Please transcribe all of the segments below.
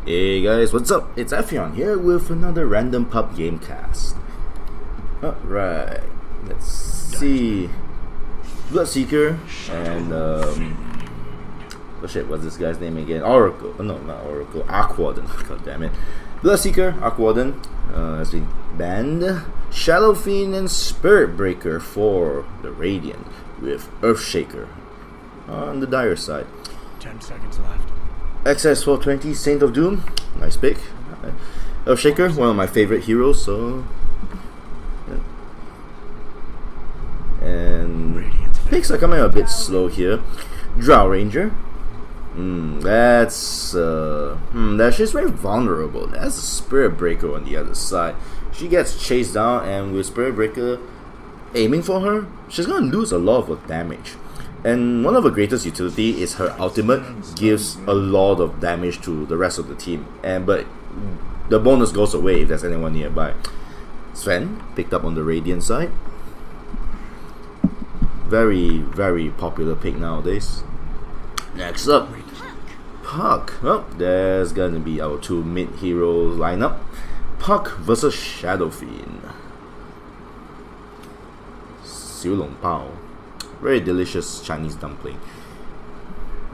Hey guys, what's up? It's Ephyon here with another random pub game cast. Alright, let's see. Bloodseeker and oh shit, what's this guy's name again? Oracle. Oh, no, not Oracle. Aquaden. God damn it. Bloodseeker, Aquaden has been banned. Shadow Fiend and Spirit Breaker for the Radiant with Earthshaker on the dire side. 10 seconds left. XS 420, Saint of Doom, nice pick. Earthshaker, one of my favorite heroes, so. Yeah. And picks are coming a bit slow here. Drow Ranger. She's very vulnerable. That's a Spirit Breaker on the other side. She gets chased down, and with Spirit Breaker aiming for her, she's gonna lose a lot of her damage. And one of her greatest utility is her ultimate gives a lot of damage to the rest of the team. But the bonus goes away if there's anyone nearby. Sven picked up on the Radiant side. Very, very popular pick nowadays. Next up, Puck. Well, there's gonna be our two mid heroes lineup. Puck versus Shadow Fiend. Xiu Long Pao. Very delicious Chinese dumpling.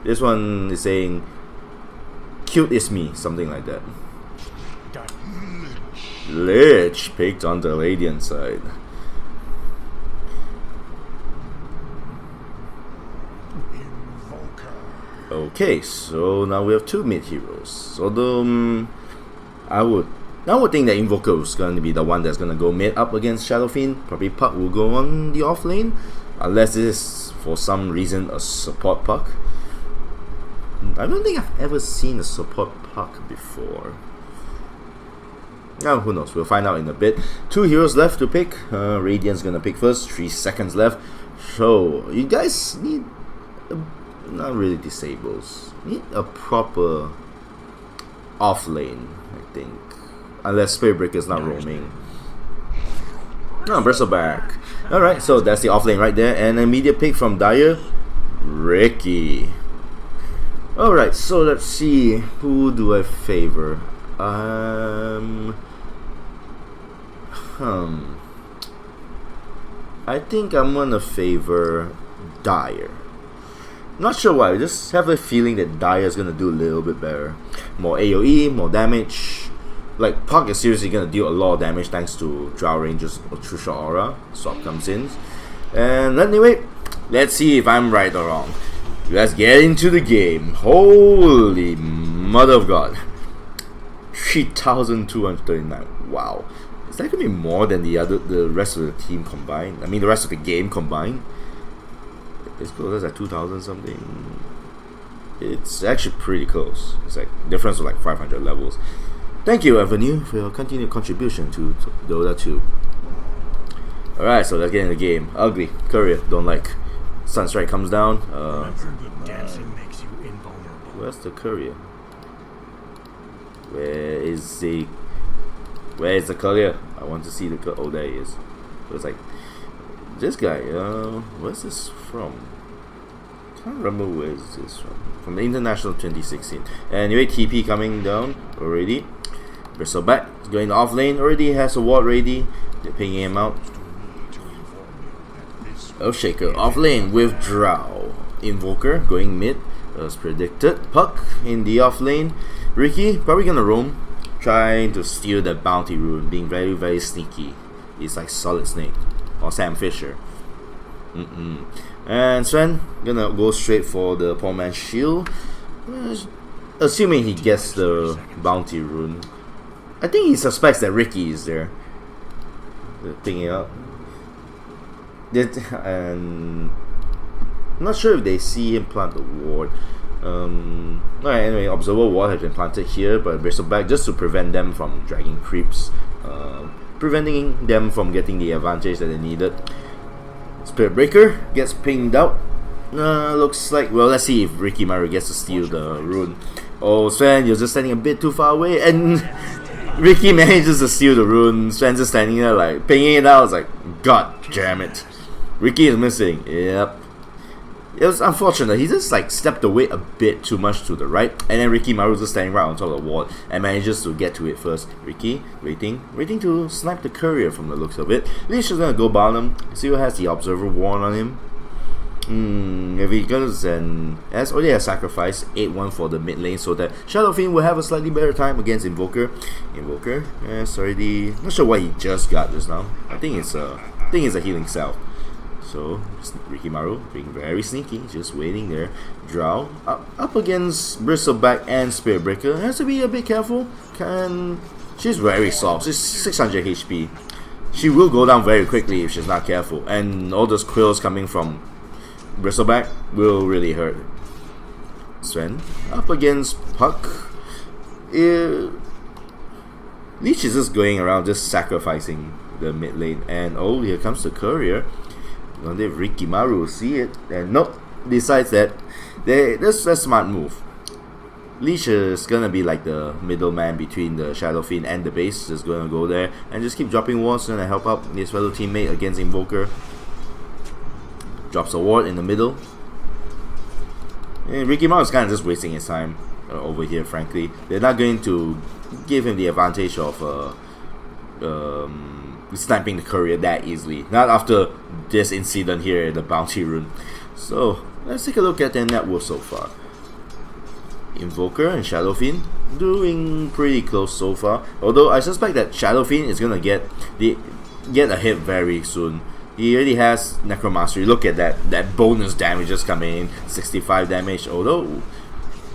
This one is saying, "Cute is me," something like that. Lich picked on the Radiant side. Okay, so now we have two mid heroes. Although I would think that Invoker is going to be the one that's going to go mid up against Shadow Fiend. Probably Puck will go on the off lane, unless it is for some reason a support Puck. I don't think I've ever seen a support Puck before. Now who knows? We'll find out in a bit. Two heroes left to pick. Radiant's gonna pick first. 3 seconds left. So you guys need not really disables. Need a proper off lane, I think. Unless Spirit Breaker is not roaming. No, Bristleback. Alright, so that's the off lane right there. And an immediate pick from Dire, Ricky. Alright, so let's see. Who do I favor? I think I'm gonna favor Dire. Not sure why, I just have a feeling that Dire is gonna do a little bit better. More AoE, more damage. Like, Puck is seriously gonna deal a lot of damage thanks to Drow Ranger's Trusha Aura. Swap comes in. And anyway, let's see if I'm right or wrong. Let's get into the game. Holy mother of God. 3,239. Wow. Is that gonna be more than the rest of the team combined? I mean, the rest of the game combined? It's close at 2,000 something. It's actually pretty close. It's like difference of like 500 levels. Thank you, Avenue, for your continued contribution to Dota 2. Alright, so let's get in the game. Ugly. Courier, don't like. Sunstrike comes down. Dancing makes you invulnerable. Where's the courier? Where is the courier? I want to see the courier. Oh, there he is. So it's like this guy. Where's this from? Can't remember where is this from. From the International 2016. Anyway, TP coming down already. Bristleback going off lane. Already has a ward ready. They're pinging him out. Earthshaker off lane with Drow. Invoker going mid as predicted. Puck in the off lane. Ricky probably gonna roam, trying to steal that bounty rune, being very, very sneaky. He's like Solid Snake or Sam Fisher. And Sven gonna go straight for the poor man's shield, assuming he gets the bounty rune. I think he suspects that Ricky is there. Picking it up. And I'm not sure if they see him plant the ward. Alright, anyway, Observer Ward has been planted here by Bristleback just to prevent them from dragging creeps, preventing them from getting the advantage that they needed. Spirit Breaker gets pinged out. Looks like, well, let's see if Ricky Maru gets to steal the rune. Oh, Sven, you're just standing a bit too far away, and Ricky manages to steal the rune. Sven's just standing there like pinging it out. It's like, God damn it. Ricky is missing. Yep. It was unfortunate. He just like stepped away a bit too much to the right, and then Ricky Maru just standing right on top of the wall and manages to get to it first. Ricky waiting to snipe the courier from the looks of it. Leash is gonna go bottom. See who has the observer ward on him. If he goes and as already has sacrifice 8-1 for the mid lane, so that Shadow Fiend will have a slightly better time against Invoker. Invoker, yes, already not sure what he just got just now. I think it's a healing salve. So Ricky Maru being very sneaky, just waiting there. Drow up against Bristleback and Spirit Breaker. Has to be a bit careful. She's very soft. She's 600 HP. She will go down very quickly if she's not careful. And all those quills coming from Bristleback will really hurt. Sven up against Puck. Leech is just going around, just sacrificing the mid lane. And oh, here comes the courier. Ricky Maru see it and nope, decides that that's a smart move. Leech is gonna be like the middleman between the Shadow Fiend and the base, just gonna go there and just keep dropping wards and help out his fellow teammate against Invoker. Drops a ward in the middle. And Ricky Maru is kind of just wasting his time over here, frankly. They're not going to give him the advantage of sniping the courier that easily. Not after this incident here in the bounty rune. So let's take a look at their net worth so far. Invoker and Shadow Fiend doing pretty close so far. Although I suspect that Shadow Fiend is gonna get a hit very soon. He already has Necromastery. Look at that bonus damage just coming in, 65 damage. Although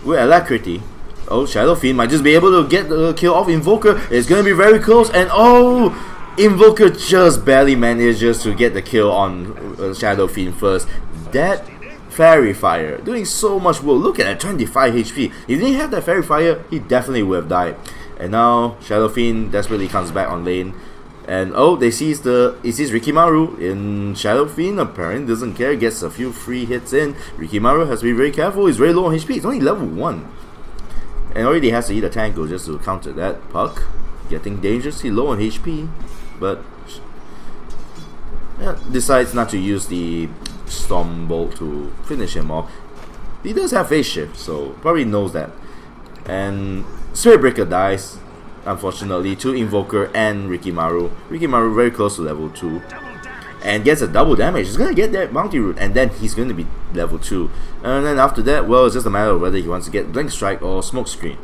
with Alacrity, oh, Shadow Fiend might just be able to get the kill off Invoker. It's gonna be very close, and oh, Invoker just barely manages to get the kill on Shadow Fiend first. That Fairy Fire doing so much work. Look at that, 25 HP. If he didn't have that Fairy Fire, he definitely would have died. And now Shadow Fiend desperately comes back on lane. And oh, he sees Ricky Maru in Shadow Fiend. Apparently doesn't care, gets a few free hits in. Ricky Maru has to be very careful. He's very low on HP. He's only level 1. And already has to eat a Tango just to counter that. Puck getting dangerously low on HP. But decides not to use the Storm Bolt to finish him off. He does have Phase Shift, so probably knows that. And Spirit Breaker dies, unfortunately, to Invoker and Ricky Maru. Ricky Maru very close to level 2. And gets a double damage. He's gonna get that bounty route, and then he's gonna be level 2. And then after that, well, it's just a matter of whether he wants to get Blink Strike or Smoke Screen.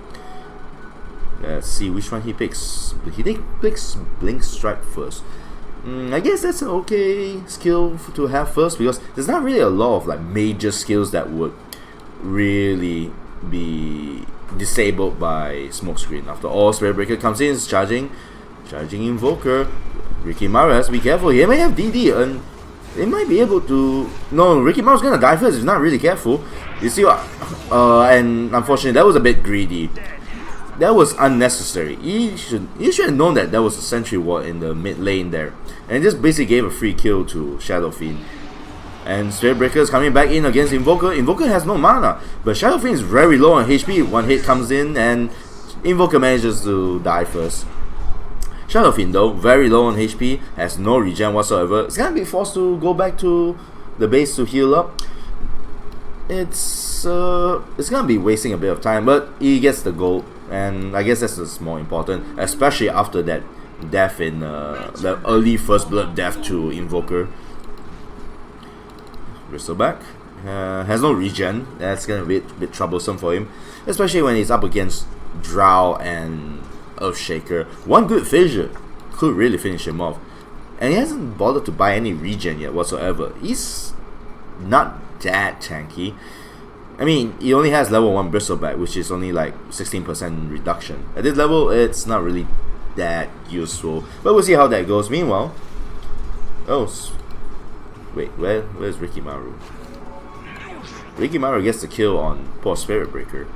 Let's see which one he picks. He picks Blink Strike first. I guess that's an okay skill to have first, because there's not really a lot of like major skills that would really be disabled by Smokescreen. After all, Spirit Breaker comes in, is charging Invoker. Ricky Maru has to be careful. He may have DD and they might be able to. No, Ricky Maru's gonna die first if he's not really careful. You see what? And unfortunately, that was a bit greedy. That was unnecessary. You should have known that was a sentry ward in the mid lane there, and just basically gave a free kill to Shadow Fiend. And Spirit Breaker is coming back in against Invoker. Invoker has no mana, but Shadow Fiend is very low on HP. One hit comes in, and Invoker manages to die first. Shadow Fiend though, very low on HP, has no regen whatsoever. It's gonna be forced to go back to the base to heal up. It's gonna be wasting a bit of time, but he gets the gold. And I guess that's what's more important, especially after that death in the early first blood death to Invoker. Bristleback has no regen. That's gonna be a bit troublesome for him, especially when he's up against Drow and Earthshaker. One good fissure could really finish him off, and he hasn't bothered to buy any regen yet whatsoever. He's not that tanky. I mean, he only has level 1 Bristleback, which is only like 16% reduction. At this level, it's not really that useful, but we'll see how that goes. Meanwhile, wait, where's Ricky Maru? Ricky Maru gets the kill on poor Spirit Breaker.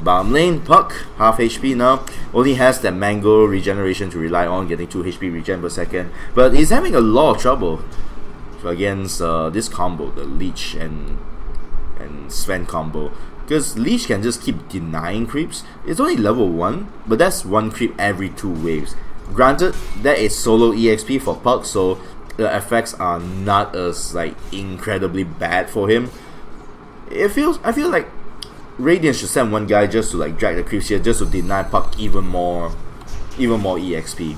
Bottom lane, Puck, half HP now, only has that Mango regeneration to rely on, getting 2 HP regen per second, but he's having a lot of trouble against this combo, the Leech and Sven combo, because Leech can just keep denying creeps. It's only level 1, but that's 1 creep every 2 waves. Granted, that is solo EXP for Puck, so the effects are not as like incredibly bad for him, I feel like Radiant should send one guy just to like drag the creeps here, just to deny Puck even more EXP.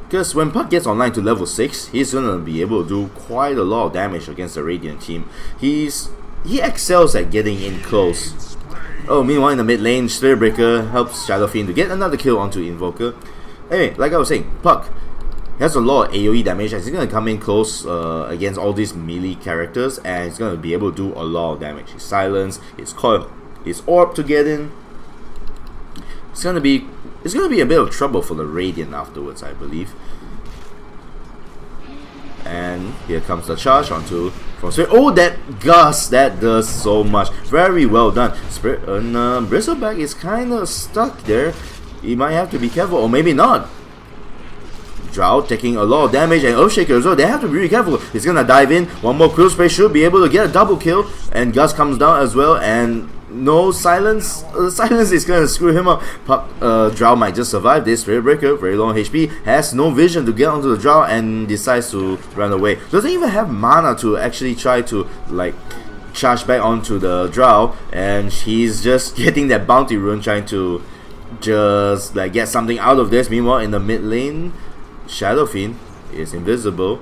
Because when Puck gets online to level 6, he's gonna be able to do quite a lot of damage against the Radiant team. He excels at getting in close. Oh, meanwhile in the mid lane, Spirit Breaker helps Shadow Fiend to get another kill onto Invoker. Anyway, like I was saying, Puck has a lot of AoE damage, and he's gonna come in close against all these melee characters, and he's gonna be able to do a lot of damage. His silence, his coil, his orb to get in. It's gonna be a bit of trouble for the Radiant afterwards, I believe. And here comes the charge onto from Spirit. Oh, that Gust, that does so much. Very well done. Spirit and Bristleback is kind of stuck there. He might have to be careful, or maybe not. Drow taking a lot of damage, and Earthshaker as well. They have to be really careful. He's gonna dive in. One more Quill Spray should be able to get a double kill, and Gust comes down as well. And no silence. Silence is gonna screw him up. Drow might just survive this. Spirit Breaker, very long HP, has no vision to get onto the Drow and decides to run away. Doesn't even have mana to actually try to like charge back onto the Drow, and he's just getting that bounty rune, trying to just like get something out of this. Meanwhile, in the mid lane, Shadow Fiend is invisible,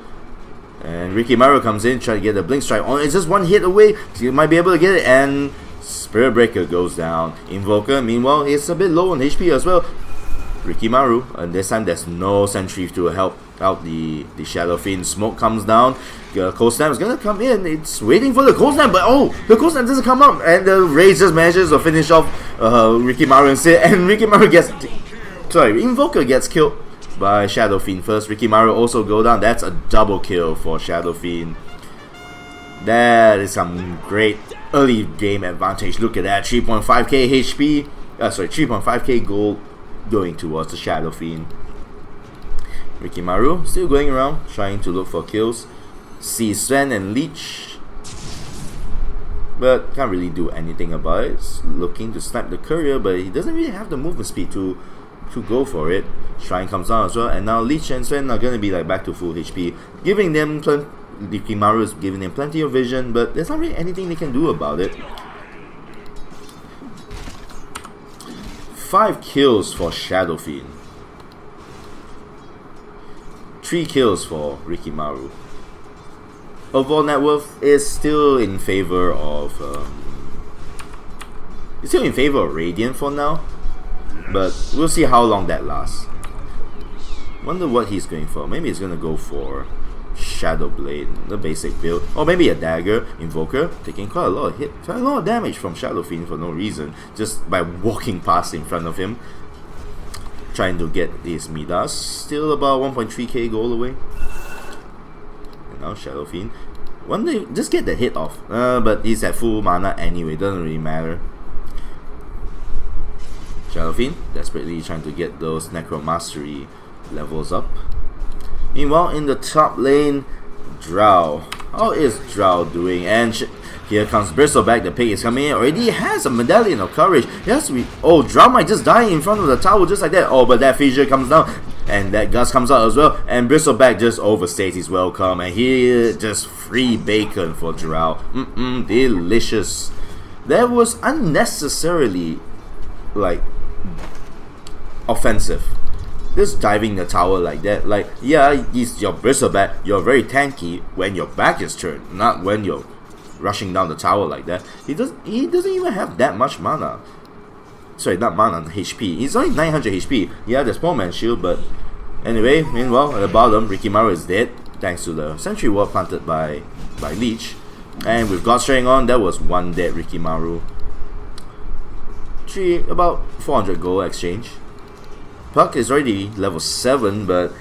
and Rikimaru comes in, try to get the Blink Strike on. It's just one hit away. You might be able to get it, and Spirit Breaker goes down. Invoker, meanwhile, is a bit low on HP as well. Rikimaru, and this time there's no sentry to help out the Shadow Fiend. Smoke comes down. Cold Snap is gonna come in. It's waiting for the Cold Snap, but oh, the Cold Snap doesn't come up, and the Raze just manages to finish off Rikimaru instead, and Rikimaru gets... Sorry, Invoker gets killed by Shadow Fiend first. Rikimaru also go down. That's a double kill for Shadow Fiend. That is some great early game advantage. Look at that, 3.5k HP. 3.5k gold going towards the Shadow Fiend. Rikimaru still going around trying to look for kills. Sees Sven and Leech, but can't really do anything about it. It's looking to snipe the courier, but he doesn't really have the movement speed to go for it. Shrine comes down as well, and now Leech and Sven are gonna be like back to full HP, giving them Rikimaru is giving them plenty of vision, but there's not really anything they can do about it. 5 kills for Shadow Fiend, 3 kills for Rikimaru. Overall net worth is still in favor of Radiant for now, but we'll see how long that lasts. Wonder what he's going for. Maybe he's gonna go for Shadow Blade, the basic build, or maybe a dagger. Invoker taking quite a lot of damage from Shadow Fiend for no reason, just by walking past in front of him, trying to get his Midas. Still about 1.3k gold away. And now Shadow Fiend, one day just get the hit off, but he's at full mana anyway, doesn't really matter. Shadow Fiend desperately trying to get those Necro Mastery levels up. Meanwhile, in the top lane, Drow. How is Drow doing? And here comes Bristleback. The pig is coming in. Already has a Medallion of Courage. Yes, oh, Drow might just die in front of the tower just like that. Oh, but that fissure comes down, and that Gust comes out as well. And Bristleback just overstays his welcome, and here just free bacon for Drow. Delicious. That was unnecessarily like offensive. Just diving the tower like that, like, yeah, he's your Bristleback, you're very tanky when your back is turned, not when you're rushing down the tower like that. He doesn't even have that much mana. Sorry, not mana, HP. He's only 900 HP. Yeah, there's Poor Man's Shield, but anyway, meanwhile, at the bottom, Rikimaru is dead, thanks to the Sentry Ward planted by Leech. And with God Straying on, that was one dead Rikimaru. About 400 gold exchange. Puck is already level 7, but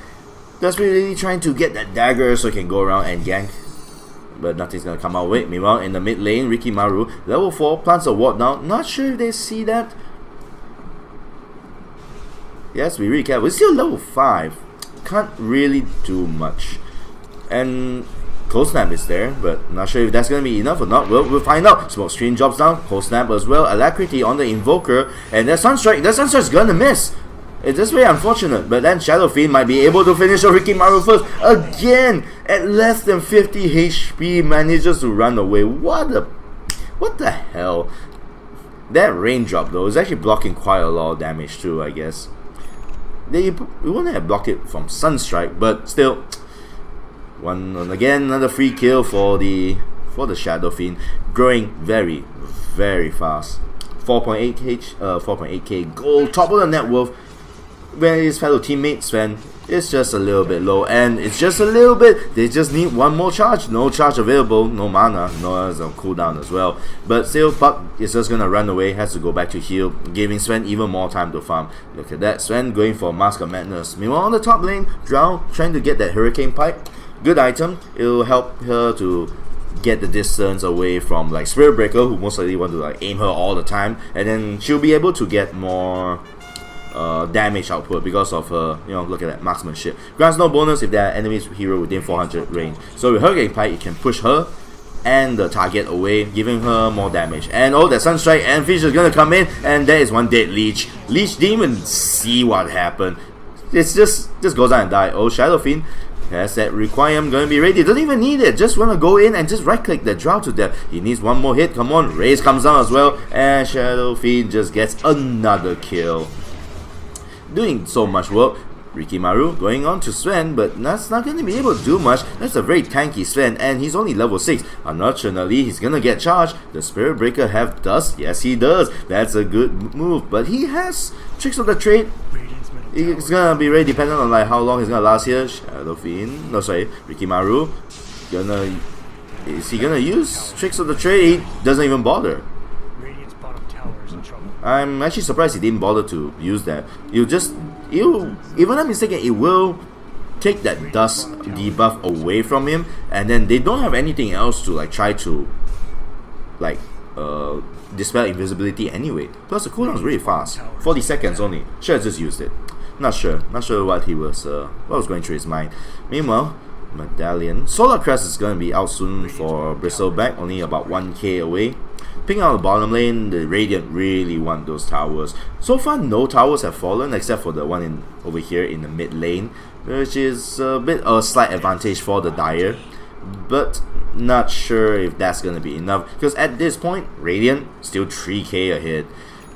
desperately trying to get that dagger so he can go around and gank. But nothing's gonna come our way. Meanwhile, in the mid lane, Rikimaru, level 4, plants a ward down. Not sure if they see that. Yes, we really can. We're still level 5. Can't really do much. And Cold Snap is there, but not sure if that's gonna be enough or not. We'll find out. Smoke Screen drops down. Cold Snap as well. Alacrity on the Invoker. And that Sunstrike. That Sunstrike's gonna miss. It's just very unfortunate, but then Shadow Fiend might be able to finish off Rikimaru first. Again, at less than 50 HP, manages to run away. What the hell? That raindrop though is actually blocking quite a lot of damage too, I guess. We wouldn't have blocked it from Sunstrike, but still. Again, another free kill for the Shadow Fiend, growing very, very fast. 4.8k gold, top of the net worth. When his fellow teammate Sven is just a little bit low, and it's just a little bit. They just need one more charge. No charge available, no mana, no as a cooldown as well. But still, Puck is just gonna run away. Has to go back to heal, giving Sven even more time to farm. Look at that, Sven going for Mask of Madness. Meanwhile, on the top lane, Drow trying to get that Hurricane Pipe. Good item. It'll help her to get the distance away from like Spirit Breaker, who most likely want to like aim her all the time, and then she'll be able to get more damage output because of her, look at that marksmanship. Grants no bonus if there are enemies hero within 400 range. So with Hurricane Pipe, it can push her and the target away, giving her more damage. And that Sunstrike and Fish is gonna come in, and there is one dead Leech. Leech didn't even see what happened. It's just goes down and die. Shadow Fiend has that requirement, gonna be ready. Doesn't even need it, just wanna go in and just right click the Drow to death. He needs one more hit, come on. Raze comes down as well, and Shadow Fiend just gets another kill. Doing so much work. Rikimaru going on to Sven, but that's not going to be able to do much. That's a very tanky Sven, and he's only level 6. Unfortunately, he's going to get charged. Does Spirit Breaker have dust? Yes, he does. That's a good move, but he has tricks of the trade. It's going to be very dependent on like how long he's going to last here. Shadow Fiend, Rikimaru. Is he going to use tricks of the trade? He doesn't even bother. I'm actually surprised he didn't bother to use that. If I'm not mistaken, it will take that dust debuff away from him, and then they don't have anything else to like try to like dispel invisibility anyway. Plus the cooldown is really fast, 40 seconds only. Should have just used it. Not sure what he was going through his mind. Meanwhile, Medallion Solar Crest is going to be out soon for Bristleback, only about 1k away. Picking out the bottom lane, the Radiant really want those towers. So far, no towers have fallen except for the one over here in the mid lane, which is a slight advantage for the Dire. But not sure if that's gonna be enough, because at this point, Radiant still 3k ahead.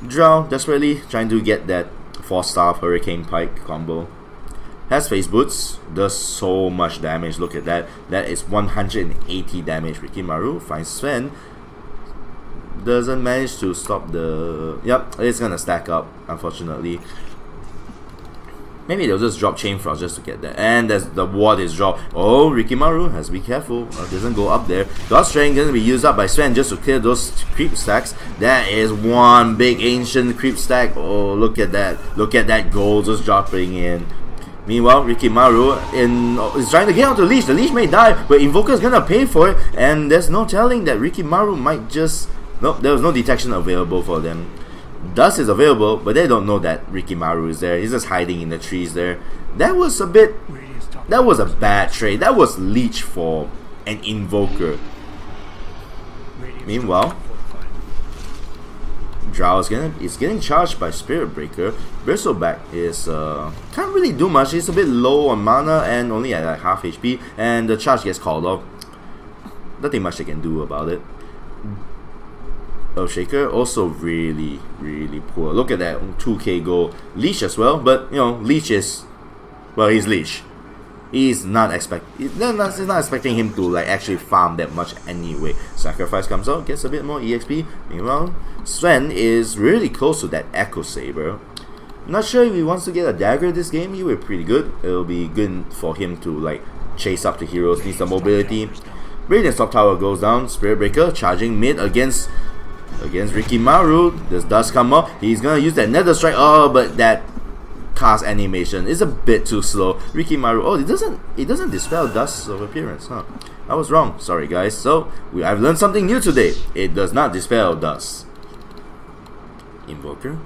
Drow desperately trying to get that 4-star Hurricane Pike combo. Has Phase Boots, does so much damage. Look at that. That is 180 damage. Rikimaru finds Sven. Doesn't manage to stop the... Yep, it's gonna stack up, unfortunately. Maybe they'll just drop Chain Frost just to get that. And as the ward is dropped. Rikimaru has to be careful. Doesn't go up there. God's Strength gonna be used up by Sven just to clear those creep stacks. That is one big ancient creep stack. Look at that. Look at that gold just dropping in. Meanwhile, Rikimaru is trying to get onto Leech. The Leech may die, but Invoker is gonna pay for it. And there's no telling that Rikimaru might just... Nope, there was no detection available for them. Dust is available, but they don't know that Rikimaru is there. He's just hiding in the trees there. That was a bad trade. That was Leech for an Invoker. Meanwhile, Drow is getting charged by Spirit Breaker. Bristleback is can't really do much. He's a bit low on mana and only at like half HP, and the charge gets called off. Nothing much they can do about it. Shaker also really poor. Look at that 2k gold. Leech as well, but Leech is, well, he's Leech. He's not expecting him to like actually farm that much anyway. Sacrifice comes out, gets a bit more EXP. Meanwhile, Sven is really close to that Echo Saber. Not sure if he wants to get a dagger this game. He will be pretty good. It'll be good for him to like chase up the heroes. Needs some mobility. Radiant Top Tower goes down. Spirit Breaker charging mid against Rikimaru. Does dust come up? He's gonna use that Nether Strike. But that cast animation is a bit too slow. Rikimaru, it doesn't dispel dust of appearance, huh? I was wrong. Sorry guys. So I've learned something new today. It does not dispel dust. Invoker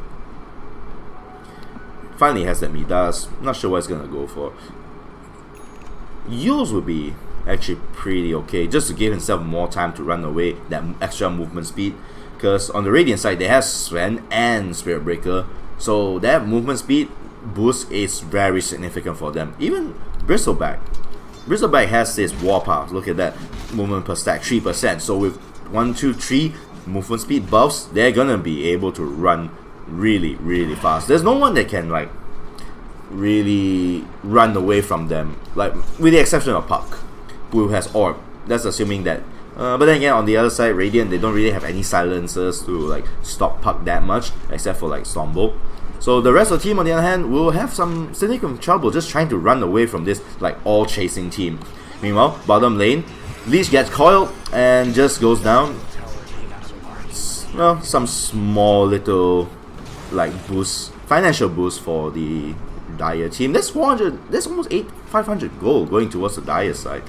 finally has that Midas. Not sure what it's gonna go for. Yules would be actually pretty okay, just to give himself more time to run away, that extra movement speed. Because on the Radiant side, they have Sven and Spirit Breaker, so they have movement speed. boost is very significant for them. Even Bristleback. Bristleback has this Warpath. Look at that. Movement per stack, 3%. So with 1, 2, 3 movement speed buffs, they're gonna be able to run really, really fast. There's no one that can like really run away from them, like with the exception of Puck, who has Orb. That's assuming that. But then again, on the other side, Radiant, they don't really have any silencers to like stop Puck that much, except for like Stormbolt. So the rest of the team, on the other hand, will have some significant trouble just trying to run away from this like all chasing team. Meanwhile, bottom lane, Leech gets coiled and just goes down. Well, some small little like boost, financial boost for the Dire team. That's 400. That's almost 500 gold going towards the Dire side.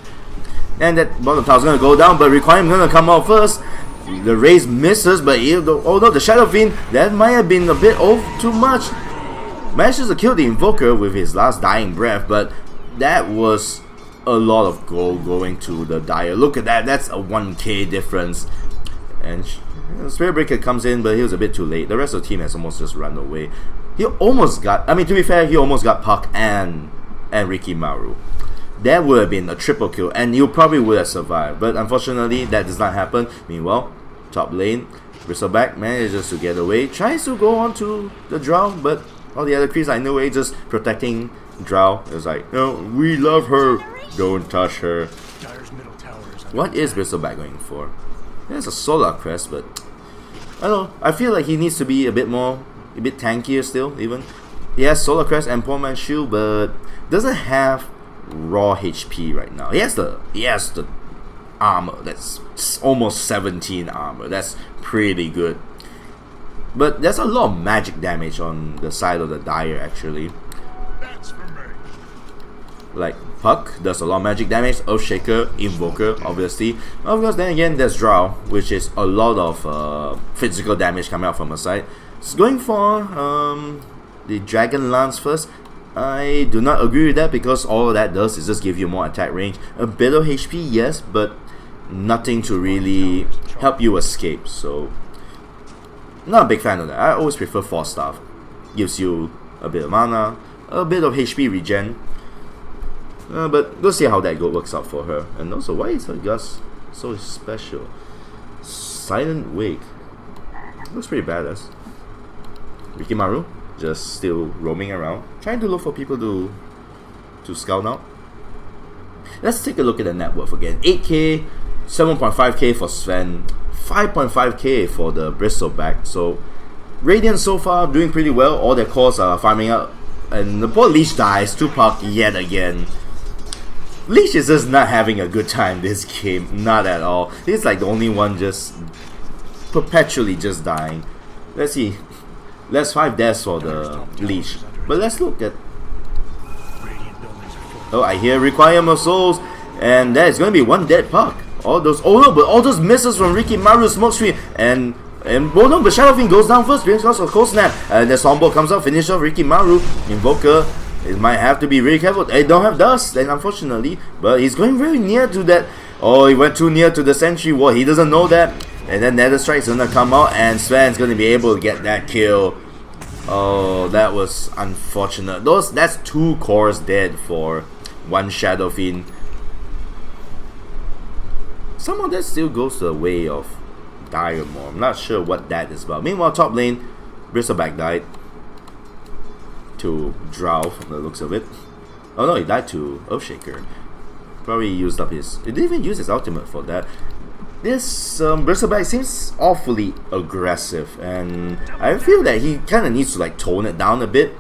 And that bottom tower is gonna go down, but Requiem gonna come out first. The raise misses, but oh no, the Shadow Fiend, that might have been a bit too much. Manages to kill the Invoker with his last dying breath, but that was a lot of gold going to the Dire. Look at that, that's a 1k difference. And Spirit Breaker comes in, but he was a bit too late. The rest of the team has almost just run away. He almost got, I mean, to be fair, he almost got Puck and Rikimaru. That would have been a triple kill, and you probably would have survived. But unfortunately, that does not happen. Meanwhile, top lane, Bristleback manages to get away. Tries to go on to the Drow, but all the other creeps are in the way, just protecting Drow. It was like, no, we love her. Don't touch her. What is Bristleback going for? There's a Solar Crest, but I don't know. I feel like he needs to be a bit tankier still, even. He has Solar Crest and Poor Man's Shield, but doesn't have raw HP right now. He has the armor. That's almost 17 armor. That's pretty good. But there's a lot of magic damage on the side of the Dire actually. That's for me. Like Puck does a lot of magic damage, Earthshaker, Invoker, obviously. Of course, then again, there's Drow, which is a lot of physical damage coming out from her side. It's going for the Dragon Lance first. I do not agree with that because all that does is just give you more attack range. A bit of HP, yes, but nothing to really help you escape. So, not a big fan of that. I always prefer Force Staff. Gives you a bit of mana, a bit of HP regen. But we'll see how that works out for her. And also, why is her Gus so special? Silent Wake. Looks pretty badass. Rikimaru just still roaming around, trying to look for people to scout out. Let's take a look at the net worth again. 8k, 7.5k for Sven, 5.5k for the Bristleback. So Radiant so far doing pretty well. All their cores are farming up, and the poor Leech dies to Puck yet again. Leech is just not having a good time this game, not at all. He's like the only one just perpetually just dying. Let's see. That's 5 deaths for the Leech. But let's look at... Oh, I hear Requiem of Souls. And there's going to be one dead Puck. All those... Oh no, but all those misses from Rikimaru's smokescreen. And oh no, but Shadow Fiend goes down first because of Cold Snap. And the Stormbolt comes out, finish off Rikimaru. Invoker, it might have to be really careful. They don't have dust, and unfortunately. But he's going very near to that. Oh, he went too near to the Sentry Wall. He doesn't know that. And then Nether Strike's gonna come out, and Sven's gonna be able to get that kill. Oh, that was unfortunate. That's 2 cores dead for 1 Shadow Fiend. Somehow that still goes the way of Dire more. I'm not sure what that is about. Meanwhile, top lane, Bristleback died to Drow from the looks of it. Oh no, he died to Earthshaker. Probably used up his... He didn't even use his ultimate for that. This Bristleback seems awfully aggressive, and I feel that he kind of needs to like tone it down a bit.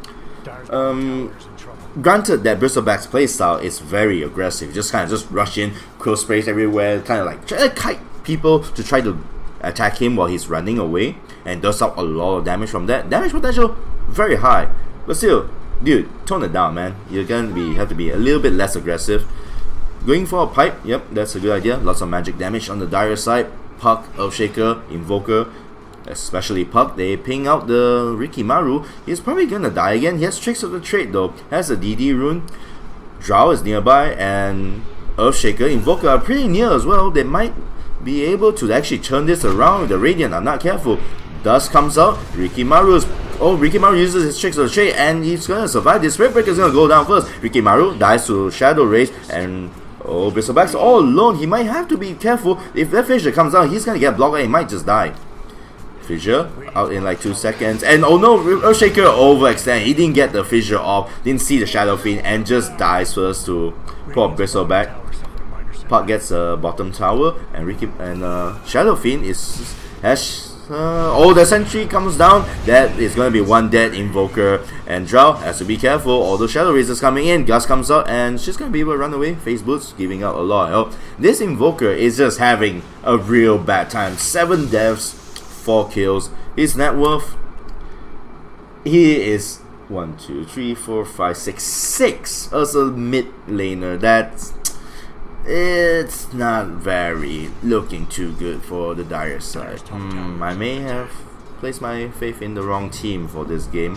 Granted that Bristleback's playstyle is very aggressive, just kind of just rush in, quill sprays everywhere, kind of like try to kite people to try to attack him while he's running away, and does out a lot of damage from that. Damage potential very high, but still, dude, tone it down, man. You're gonna have to be a little bit less aggressive. Going for a pipe, yep, that's a good idea. Lots of magic damage on the Dire side. Puck, Earthshaker, Invoker, especially Puck, they ping out the Rikimaru. He's probably gonna die again. He has Tricks of the Trade though, has a DD rune. Drow is nearby, and Earthshaker, Invoker are pretty near as well. They might be able to actually turn this around. The Radiant are not careful. Dust comes out. Rikimaru uses his tricks of the trade, and he's gonna survive. This Spirit Breaker is gonna go down first. Rikimaru dies to Shadow Rays, and Bristleback's all alone. He might have to be careful. If that Fissure comes down, he's gonna get blocked and he might just die. Fissure out in like 2 seconds, and oh no, Earthshaker overextended. He didn't get the Fissure off, didn't see the Shadow Fiend, and just dies first to poor Bristleback. Puck gets a bottom tower, and Shadow Fiend the sentry comes down. That is going to be one dead Invoker, and Drow has to be careful. All the Shadow Razors coming in. Gus comes out, and she's going to be able to run away. Face Boots giving out a lot of help. This Invoker is just having a real bad time. 7 deaths, 4 kills. His net worth, he is 1, 2, 3, 4, 5, 6 as a mid laner. It's not very looking too good for the Dire side. I may have placed my faith in the wrong team for this game.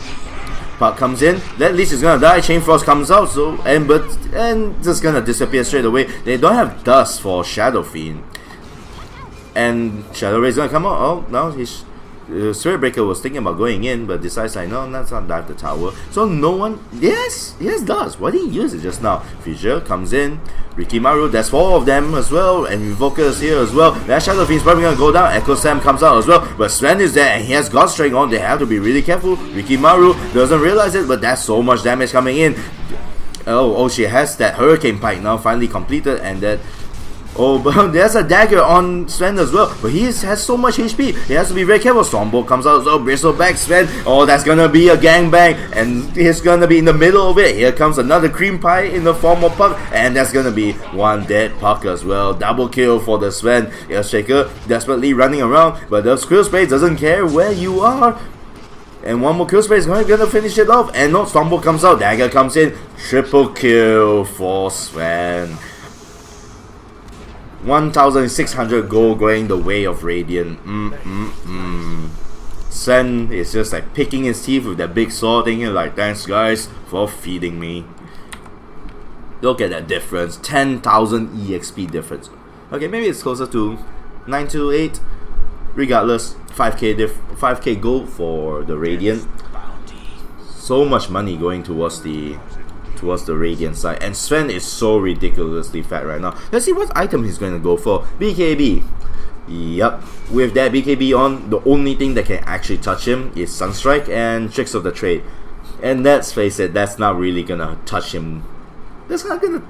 Puck comes in, that leech is gonna die. Chain Frost comes out, and just gonna disappear straight away. They don't have Dust for Shadow Fiend, and Shadow Ray is gonna come out. Oh, now he's Spirit Breaker was thinking about going in, but decides like, no, let's not dive the tower. So no one, yes, does. Why didn't he use it just now? Fissure comes in, Rikimaru, there's 4 of them as well, and Invoker is here as well. That Shadow Fiend's probably gonna go down. Echo Sam comes out as well, but Sven is there and he has God Strength on. They have to be really careful. Rikimaru doesn't realize it, but that's so much damage coming in. Oh, she has that Hurricane Pike now finally completed, and that. Oh, but there's a dagger on Sven as well, but he has so much HP. He has to be very careful. Stormbolt comes out as well. Bristleback Sven. Oh, that's gonna be a gangbang, and he's gonna be in the middle of it. Here comes another cream pie in the form of Puck, and that's gonna be one dead Puck as well. Double kill for the Sven. Earthshaker desperately running around, but the Quill Spray doesn't care where you are. And one more Kill Spray is gonna finish it off. And no, Stormbolt comes out. Dagger comes in. Triple kill for Sven. 1,600 gold going the way of Radiant. Sven is just like picking his teeth with that big sword, thinking like, thanks guys for feeding me. Look at that difference. 10,000 EXP difference. Okay, maybe it's closer to 928. Regardless, 5k gold for the Radiant. So much money going towards the Radiant side, and Sven is so ridiculously fat right now. Let's see what item he's going to go for. BKB. Yep, with that BKB on, the only thing that can actually touch him is Sunstrike and Tricks of the Trade, and let's face it, that's not really gonna touch him. That's not gonna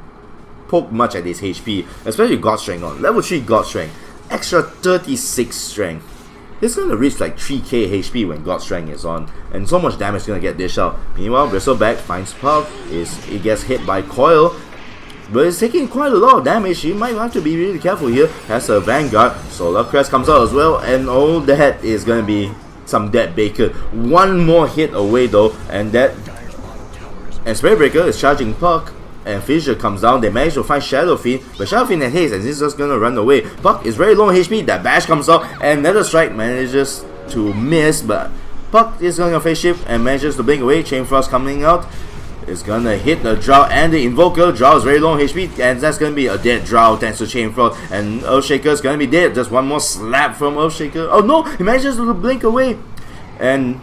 poke much at his HP, especially God Strength on. Level 3 God Strength, extra 36 strength. It's gonna reach like 3k HP when God Strength is on, and so much damage is gonna get dished out. Meanwhile, Bristleback finds Puck, he gets hit by Coil, but it's taking quite a lot of damage. You might have to be really careful here. Has a Vanguard, Solar Crest comes out as well, and all that is gonna be some dead Baker. One more hit away though, and Spirit Breaker is charging Puck. And Fissure comes down. They manage to find Shadow Fiend, but Shadow Fiend has haste and he's just gonna run away. Puck is very low HP. That bash comes out, and Nether Strike manages to miss, but Puck is gonna face shift and manages to blink away. Chain Frost coming out is gonna hit the Drow and the Invoker. Drow is very low HP, and that's gonna be a dead Drow thanks to Chain Frost. And Earthshaker is gonna be dead. Just one more slap from Earthshaker. Oh no, he manages to blink away, and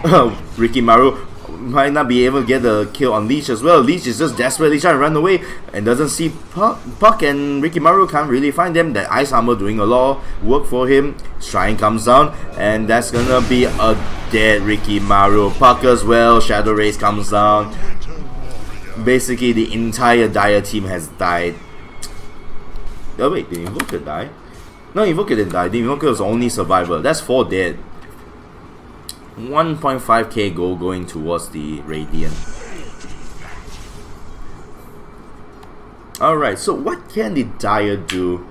Rikimaru might not be able to get the kill on Leech as well. Leech is just desperately trying to run away and doesn't see Puck, and Rikimaru can't really find them. That Ice Armor doing a lot of work for him. Shrine comes down, and that's gonna be a dead Rikimaru. Puck as well. Shadow Rays comes down. Basically, the entire Dire team has died. Oh wait, did Invoker die? No, Invoker didn't die. The Invoker was the only survivor. That's 4 dead. 1.5k gold going towards the Radiant. Alright, so what can the Dire do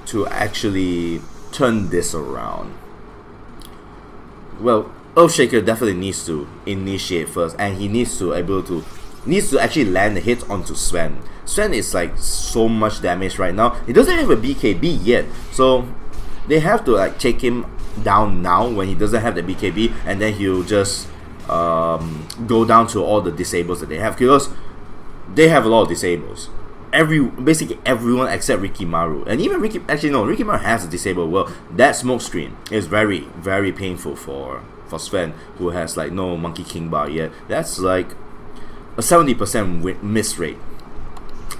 to actually turn this around? Well, Earthshaker definitely needs to initiate first, and he needs to actually land the hit onto Sven. Sven is like so much damage right now. He doesn't have a BKB yet, so they have to like take him down now when he doesn't have the BKB, and then he'll just go down to all the disables that they have, because they have a lot of disables. basically everyone except Rikimaru. And even Rikimaru has a disable. Well, that smoke screen is very, very painful for Sven, who has like no Monkey King bar yet. That's like a 70% miss rate.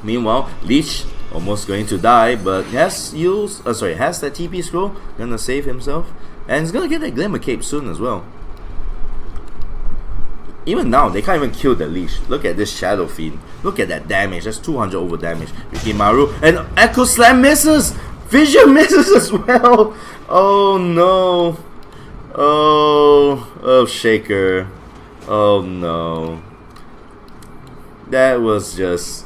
Meanwhile, Leech almost going to die, but has that TP scroll, gonna save himself, and he's gonna get that Glimmer Cape soon as well. Even now, they can't even kill the Leech. Look at this Shadow Fiend. Look at that damage. That's 200 over damage. Rikimaru, and Echo Slam misses! Fissure misses as well! Oh no. Oh, Shaker. Oh no. That was just...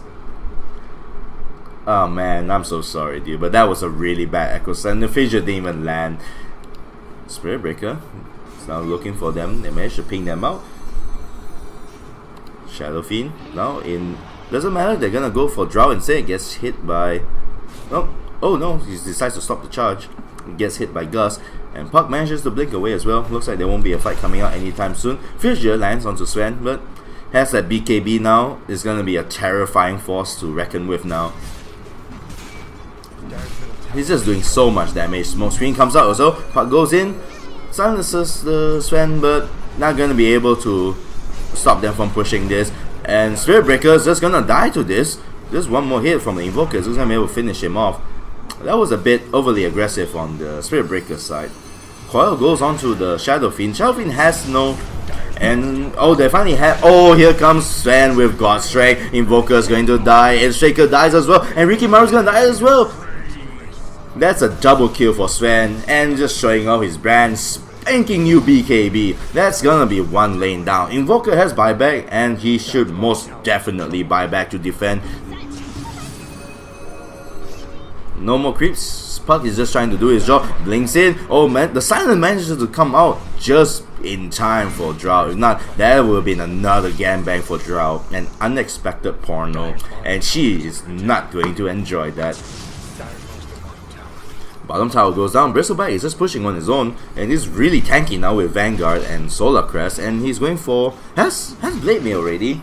Oh man, I'm so sorry, dude. But that was a really bad Echo Slam. The Fissure didn't even land. Spirit Breaker is now looking for them. They managed to ping them out. Shadow Fiend now in... Doesn't matter, they're gonna go for Drow instead. Gets hit by... Oh no, he decides to stop the charge. Gets hit by Gus. And Puck manages to blink away as well. Looks like there won't be a fight coming out anytime soon. Fissure lands onto Sven, but has that BKB now. It's gonna be a terrifying force to reckon with now. He's just doing so much damage. Smoke screen comes out also. Puck goes in, silences the Sven, but not gonna be able to stop them from pushing this. And Spirit Breaker is just gonna die to this. Just one more hit from the Invoker is gonna be able to finish him off. That was a bit overly aggressive on the Spirit Breaker side. Coil goes on to the Shadow Fiend. Shadow Fiend has no... And they finally have... Here comes Sven with God Strike. Invoker is going to die, and Shaker dies as well, and Rikimaru's gonna die as well. That's a double kill for Sven, and just showing off his brand, spanking you BKB. That's gonna be one lane down. Invoker has buyback, and he should most definitely buy back to defend. No more creeps. Puck is just trying to do his job. Blinks in. Oh man, the silent manages to come out just in time for Drow. If not, that would have been another gangbang for Drow. An unexpected porno, and she is not going to enjoy that. Bottom tower goes down. Bristleback is just pushing on his own, and he's really tanky now with Vanguard and Solar Crest, and he's going for... Has Blade Mail already.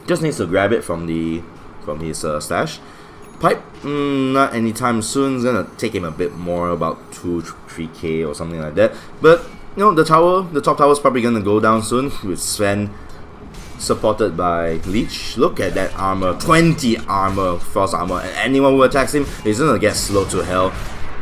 Just needs to grab it from his stash. Pipe, not anytime soon. It's gonna take him a bit more, about 2-3k or something like that. But the top tower is probably gonna go down soon with Sven supported by Leech. Look at that armor, 20 armor, Frost armor, and anyone who attacks him is gonna get slowed to hell.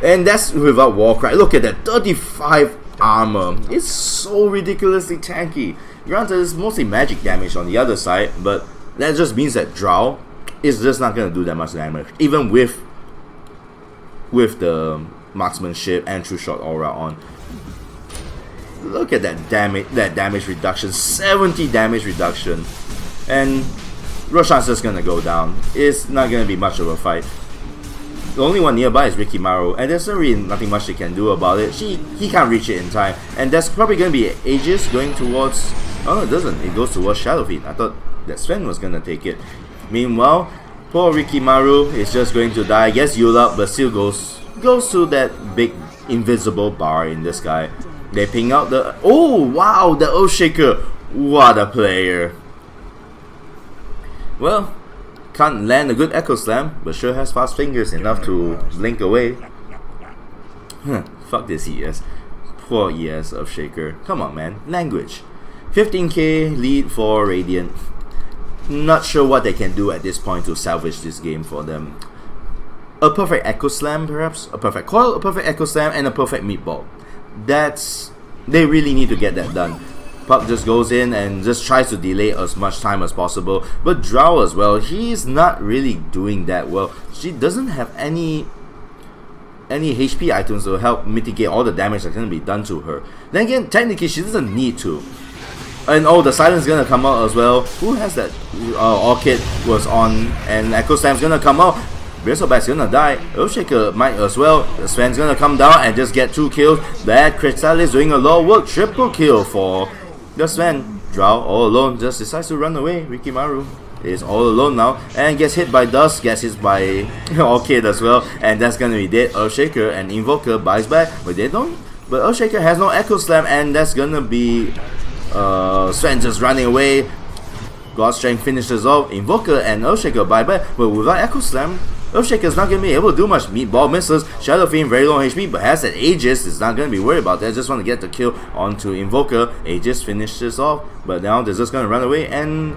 And that's without Warcry. Look at that, 35 armor. It's so ridiculously tanky. Granted, it's mostly magic damage on the other side, but that just means that Drow is just not gonna do that much damage, even with the marksmanship and true shot aura on. Look at that damage reduction, 70 damage reduction, and Roshan's just gonna go down. It's not gonna be much of a fight. The only one nearby is Rikimaru, and there's really nothing much she can do about it. He can't reach it in time, and that's probably gonna be Aegis going towards... Oh no, it doesn't. It goes towards Shadow Fiend. I thought that Sven was gonna take it. Meanwhile, poor Rikimaru is just going to die. Gets healed up, but still goes to that big invisible bar in the sky. They ping out the... Oh wow, the Earthshaker. What a player. Well, can't land a good Echo Slam, but sure has fast fingers enough to blink away. Fuck this ES. Poor ES Earthshaker. Come on man, language. 15k lead for Radiant. Not sure what they can do at this point to salvage this game for them. A perfect Echo Slam perhaps? A perfect Coil, a perfect Echo Slam, and a perfect Meatball. They really need to get that done. Puck just goes in and just tries to delay as much time as possible. But Drow as well, he's not really doing that well. She doesn't have any HP items to help mitigate all the damage that's going to be done to her. Then again, technically she doesn't need to. And the silence is gonna come out as well. Who has that? Orchid was on, and Echo Slam's gonna come out. Bristleback's gonna die. Earthshaker might as well. The Sven's gonna come down and just get 2 kills. That Crystal is doing a lot of work. Triple kill for the Sven. Drow all alone just decides to run away. Rikimaru is all alone now and gets hit by Dust, gets hit by Orchid as well, and that's gonna be dead. Earthshaker and Invoker buys back, but they don't. But Earthshaker has no Echo Slam, and that's gonna be Sven just running away. God Strength finishes off Invoker and Earthshaker bye-bye, but without Echo Slam, Earthshaker's not gonna be able to do much. Meatball misses, Shadow Fiend very low HP, but has that Aegis, is not gonna be worried about that, just want to get the kill onto Invoker. Aegis finishes off, but now they're just gonna run away, and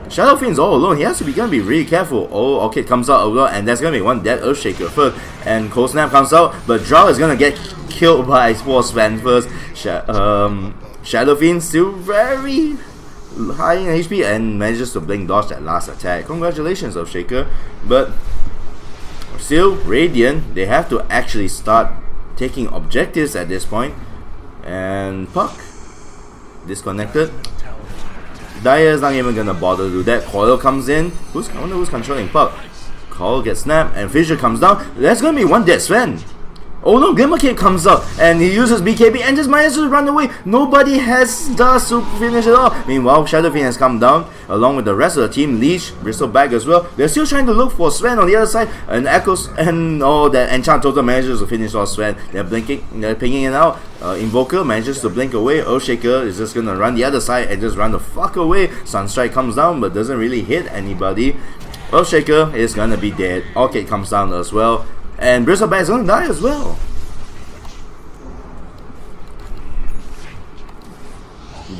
Shadow Fiend's all alone. He has to be gonna be really careful. Oh, okay, comes out over, and there's gonna be one dead Earthshaker first, and Cold Snap comes out, but Drow is gonna get killed by Force Fan first. Shadow Fiend still very high in HP and manages to blink dodge that last attack. Congratulations, Earthshaker. But still, Radiant, they have to actually start taking objectives at this point. And Puck disconnected. Dire is not even gonna bother to do that. Coil comes in. I wonder who's controlling Puck. Coil gets snapped and Fissure comes down. There's gonna be one dead Sven. Oh no, Glimmer Cape comes out and he uses BKB and just manages to run away. Nobody has dust to finish it off. Meanwhile, Shadow Fiend has come down along with the rest of the team. Leech, Bristleback as well. They're still trying to look for Sven on the other side, and Echoes and that Enchant Total manages to finish off Sven. They're blinking, they're pinging it out. Invoker manages to blink away. Earthshaker is just gonna run the other side and just run the fuck away. Sunstrike comes down but doesn't really hit anybody. Earthshaker is gonna be dead. Orchid comes down as well. And Bristleback is gonna die as well.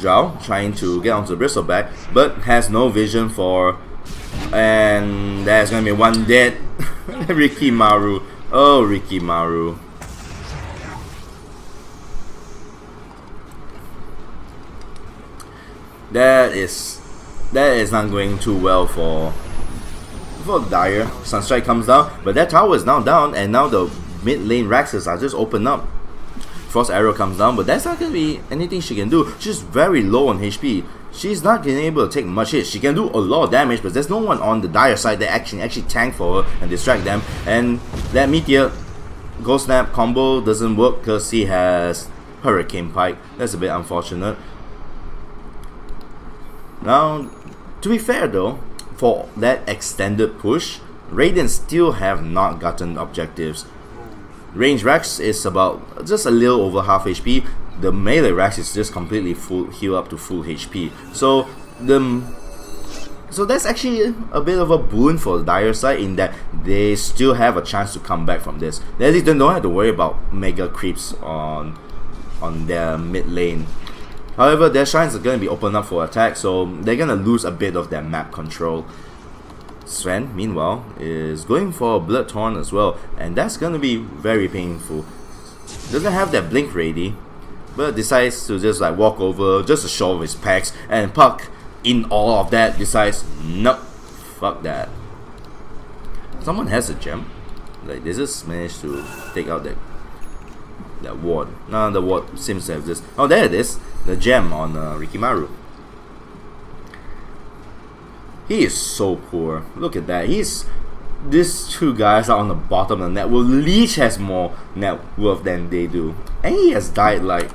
Zhao trying to get onto Bristleback, but has no vision for. And there's gonna be one dead. Rikimaru. Oh, Rikimaru. That is not going too well for Dire. Sunstrike comes down, but that tower is now down, and now the mid lane Raxes are just open up. Frost Arrow comes down, but that's not gonna be anything she can do. She's very low on HP. She's not gonna be able to take much hit. She can do a lot of damage, but there's no one on the Dire side that actually tank for her and distract them. And that Meteor Ghost Snap combo doesn't work because he has Hurricane Pike. That's a bit unfortunate. Now, to be fair though, for that extended push, Radiant still have not gotten objectives. Range Rax is about just a little over half HP. The melee Rax is just completely full, heal up to full HP. So that's actually a bit of a boon for the Dire side in that they still have a chance to come back from this. At least they don't have to worry about mega creeps on their mid lane. However, their shrines are going to be opened up for attack, so they're going to lose a bit of their map control. Sven, meanwhile, is going for a Blood Torn as well, and that's going to be very painful. Doesn't have that blink ready, but decides to just like walk over just to show off his packs, and Puck, in all of that, decides, nope, fuck that. Someone has a gem. Like, they just managed to take out that ward. No, the ward seems to have this. Oh, there it is. The gem on Rikimaru. He is so poor. Look at that. These two guys are on the bottom of the net worth. Leech has more net worth than they do. And he has died like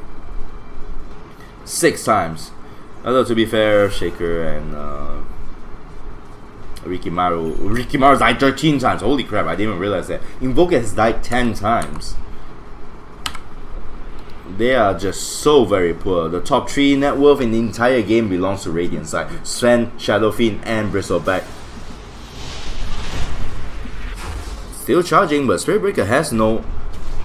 6 times. Although to be fair, Shaker and Rikimaru's died 13 times. Holy crap, I didn't even realize that. Invoker has died 10 times. They are just so very poor. The top 3 net worth in the entire game belongs to Radiant side. Sven, Shadow Fiend, and Bristleback. Still charging, but Spirit Breaker has no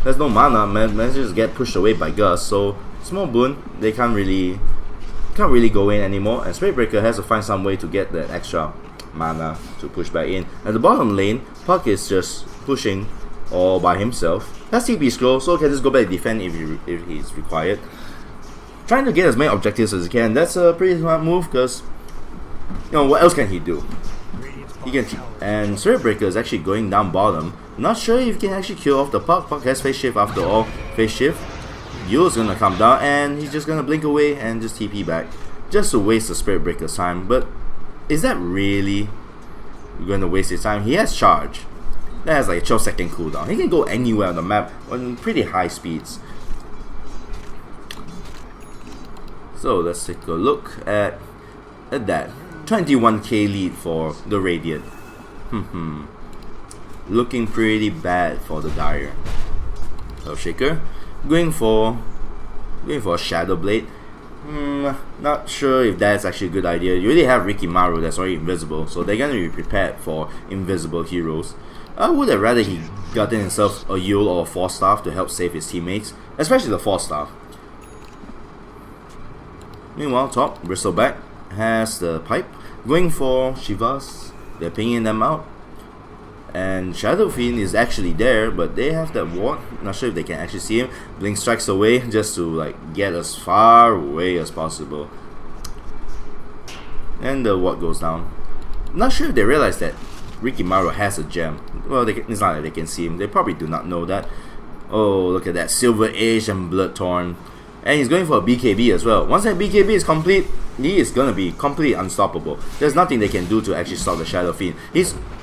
mana. Manages to get pushed away by Gus. So small boon. They can't really go in anymore. And Spirit Breaker has to find some way to get that extra mana to push back in. At the bottom lane, Puck is just pushing all by himself. That's TP scroll, so can just go back and defend if he's required. Trying to get as many objectives as he can. That's a pretty smart move because, you know, what else can he do? He can and Spirit Breaker is actually going down bottom. Not sure if he can actually kill off the Puck. Puck has Phase Shift after all. Phase Shift. Yule's gonna come down and he's just gonna blink away and just TP back. Just to waste the Spirit Breaker's time. But is that really going to waste his time? He has charge. That has like a 12-second cooldown. He can go anywhere on the map on pretty high speeds. So let's take a look at that. 21k lead for the Radiant. Looking pretty bad for the Dire. So Shaker going for a Shadow Blade. Not sure if that's actually a good idea. You already have Rikimaru that's already invisible, so they're gonna be prepared for invisible heroes. I would have rather he gotten himself a Yule or a Force Staff to help save his teammates, especially the Force Staff. Meanwhile, top, Bristleback has the pipe, going for Shivas. They're pinging them out. And Shadow Fiend is actually there, but they have that ward. Not sure if they can actually see him. Blink strikes away just to like get as far away as possible. And the ward goes down. Not sure if they realize that Rikimaru has a gem. Well, it's not like they can see him. They probably do not know that. Oh, look at that. Silver Age and Bloodthorn. And he's going for a BKB as well. Once that BKB is complete, he is going to be completely unstoppable. There's nothing they can do to actually stop the Shadow Fiend.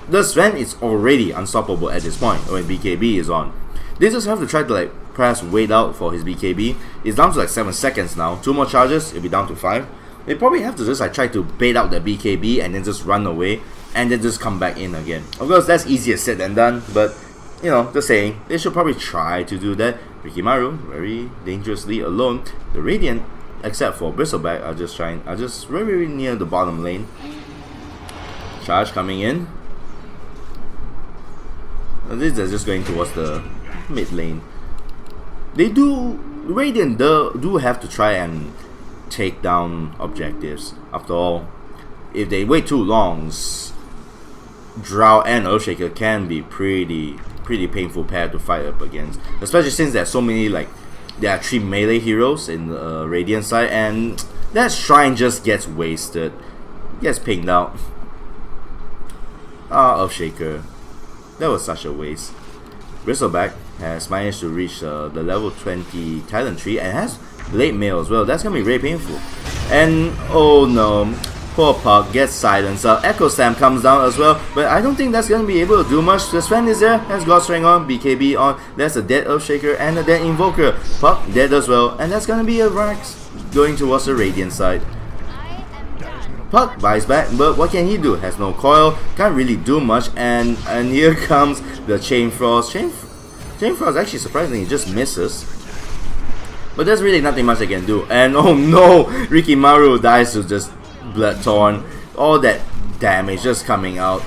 The Sven is already unstoppable at this point when BKB is on. They just have to try to like perhaps wait out for his BKB. It's down to like 7 seconds now. 2 more charges, it'll be down to 5. They probably have to just like try to bait out the BKB and then just run away and then just come back in again. Of course, that's easier said than done, but you know, just saying, they should probably try to do that. Rikimaru, very dangerously alone. The Radiant, except for Bristleback, are just very, very near the bottom lane. Charge coming in. And these are just going towards the mid lane. Radiant do have to try and take down objectives. After all, if they wait too long, Drow and Earthshaker can be pretty painful pair to fight up against, especially since there's so many, like there are 3 melee heroes in the Radiant side, and that shrine just gets wasted, gets pinged out. Earthshaker, that was such a waste. Bristleback has managed to reach the level 20 talent tree and has Blade Mail as well. That's gonna be very painful. And oh no, poor Puck gets silenced up. Echo Slam comes down as well, but I don't think that's gonna be able to do much. The Sven is there, has Godstrength on, BKB on. There's a dead Earthshaker and a dead Invoker. Puck dead as well, and that's gonna be a Rax going towards the Radiant side. Puck buys back, but what can he do? Has no coil, can't really do much, and here comes the Chain Frost. Chain Frost actually surprisingly just misses. But there's really nothing much I can do. And oh no, Rikimaru dies to just Bloodthorn. All that damage just coming out.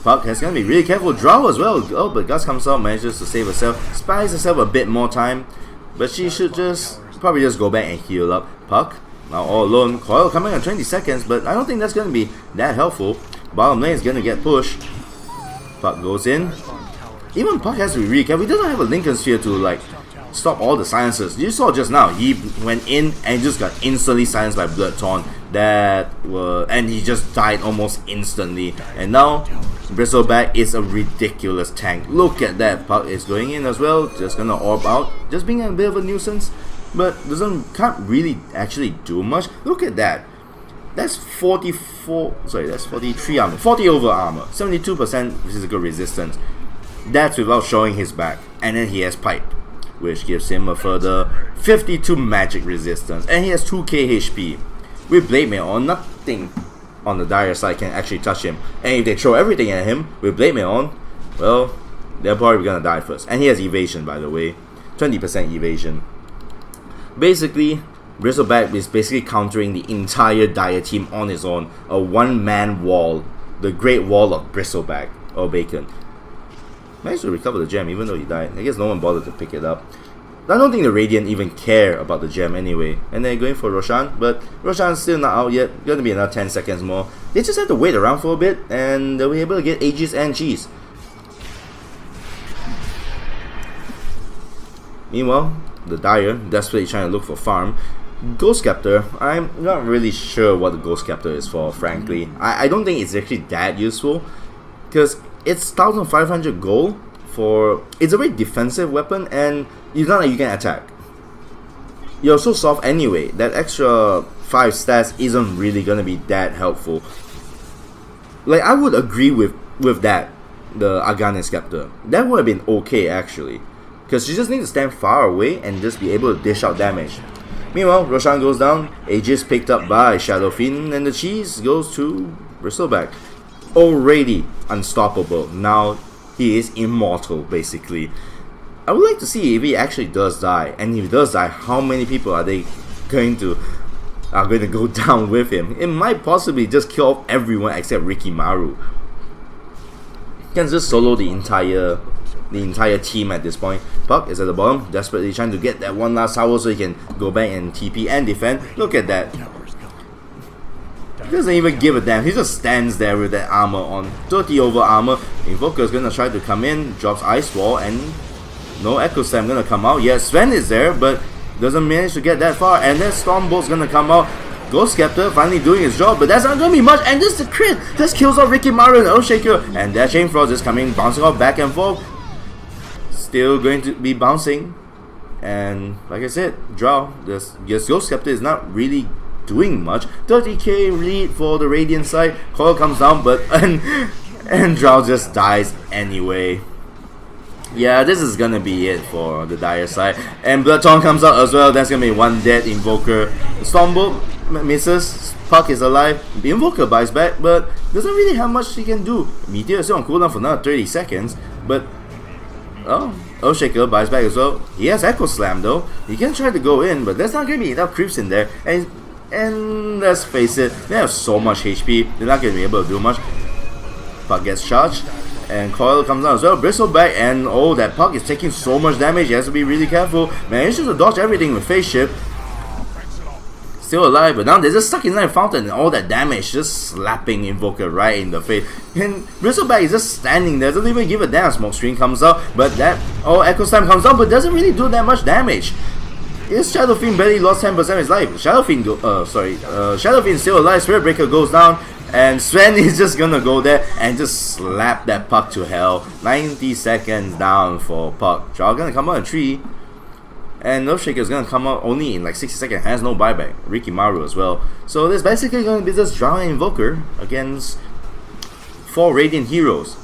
Puck has gonna be really careful. Drow as well. Oh, but Gus comes out, manages to save herself. Spies herself a bit more time. But she should probably just go back and heal up. Puck now all alone. Coil coming on 20 seconds, but I don't think that's gonna be that helpful. Bottom lane is gonna get pushed. Puck goes in. Even Puck has to be really careful. He doesn't have a Lincoln Sphere to like stop all the silences. You saw just now, he went in and just got instantly silenced by Bloodthorn. And he just died almost instantly. And now Bristleback is a ridiculous tank. Look at that. Puck is going in as well, just gonna orb out, just being a bit of a nuisance, but can't really actually do much. Look at that. That's 43 armor, 40 over armor, 72% physical resistance. That's without showing his back. And then he has pipe, which gives him a further 52 magic resistance, and he has 2k HP. With Blade Mail on, nothing on the dire side can actually touch him. And if they throw everything at him with Blade Mail on, well, they're probably gonna die first. And he has evasion, by the way, 20% evasion. Basically, Bristleback is basically countering the entire dire team on his own. A one-man wall, the Great Wall of Bristleback or Bacon. Managed to recover the gem even though he died. I guess no one bothered to pick it up. I don't think the Radiant even care about the gem anyway. And they're going for Roshan, but Roshan's still not out yet. Gonna be another 10 seconds more. They just have to wait around for a bit and they'll be able to get Aegis and Cheese. Meanwhile, the Dire, desperately trying to look for farm. Ghost Scepter, I'm not really sure what the Ghost Scepter is for, frankly. I don't think it's actually that useful, because it's 1500 gold for... It's a very defensive weapon, and it's not like you can attack. You're so soft anyway, that extra 5 stats isn't really gonna be that helpful. Like, I would agree with that, the Aghanim Scepter. That would have been okay, actually. Because you just need to stand far away and just be able to dish out damage. Meanwhile, Roshan goes down, Aegis picked up by Shadow Fiend, and the cheese goes to Bristleback. Already unstoppable. Now he is immortal, basically. I would like to see if he actually does die, and if he does die, how many people are they going to go down with him. It might possibly just kill off everyone except Rikimaru. Can just solo the entire team at this point. Puck is at the bottom, desperately trying to get that one last tower so he can go back and TP and defend. Look at that. He doesn't even give a damn. He just stands there with that armor on. 30 over armor. Invoker is gonna try to come in, drops Ice Wall, and no Echo Slam gonna come out. Yes, Sven is there, but doesn't manage to get that far. And then Stormbolt's gonna come out. Ghost Scepter finally doing his job, but that's not gonna be much. And this is the crit. This kills off Rikimaru and Earthshaker. And that Chain Frost is coming, bouncing off back and forth. Still going to be bouncing. And like I said, Drow, this Ghost Scepter is not really doing much. 30k lead for the Radiant side. Coil comes down, but and Drow just dies anyway. Yeah, this is gonna be it for the Dire side. And Bloodthorn comes out as well. That's gonna be one dead Invoker. Stormbolt misses. Puck is alive. The Invoker buys back, but doesn't really have much he can do. Meteor is still on cooldown for another 30 seconds, but Earthshaker buys back as well. He has Echo Slam though. He can try to go in, but there's not gonna be enough creeps in there. And let's face it, they have so much HP, they're not gonna be able to do much. Puck gets charged, and Coil comes down as well. Bristleback, and oh, that Puck is taking so much damage. He has to be really careful. Manages to dodge everything with Phase Shift. Still alive, but now they're just stuck inside a fountain, and all that damage just slapping Invoker right in the face. And Bristleback is just standing there, doesn't even give a damn. Smoke Screen comes out, but that Echo Slam comes out, but doesn't really do that much damage. His Shadow Fiend barely lost 10% of his life. Shadow Fiend is still alive. Spirit Breaker goes down, and Sven is just gonna go there and just slap that Puck to hell. 90 seconds down for Puck. Drow gonna come out in 3. And Earthshaker is gonna come out only in like 60 seconds, has no buyback. Rikimaru as well. So there's basically gonna be just Drow and Invoker against 4 Radiant heroes.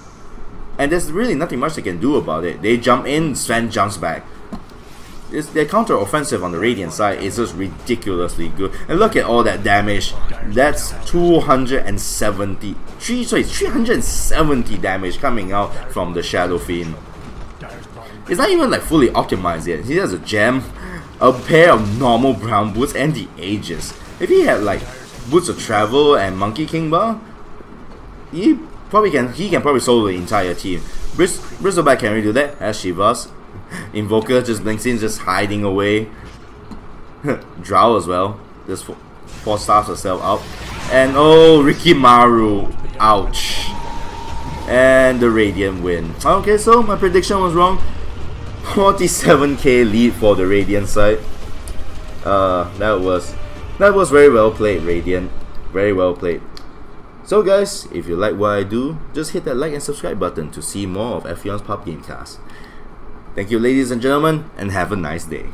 And there's really nothing much they can do about it. They jump in, Sven jumps back. Their counter offensive on the Radiant side is just ridiculously good. And look at all that damage. That's 370 damage coming out from the Shadow Fiend. It's not even like fully optimized yet. He has a gem, a pair of normal brown boots, and the Aegis. If he had like Boots of Travel and Monkey King Bar, he can probably solo the entire team. Bristleback can't really do that, as Shivas. Invoker just blinks in, just hiding away. Drow as well, just 4 stars herself out. And oh, Rikimaru, ouch. And the Radiant win. Okay, so my prediction was wrong. 47k lead for the Radiant side. That was very well played, Radiant. Very well played. So guys, if you like what I do, just hit that like and subscribe button to see more of Ephyon's Pop Gamecast. Thank you ladies and gentlemen, and have a nice day.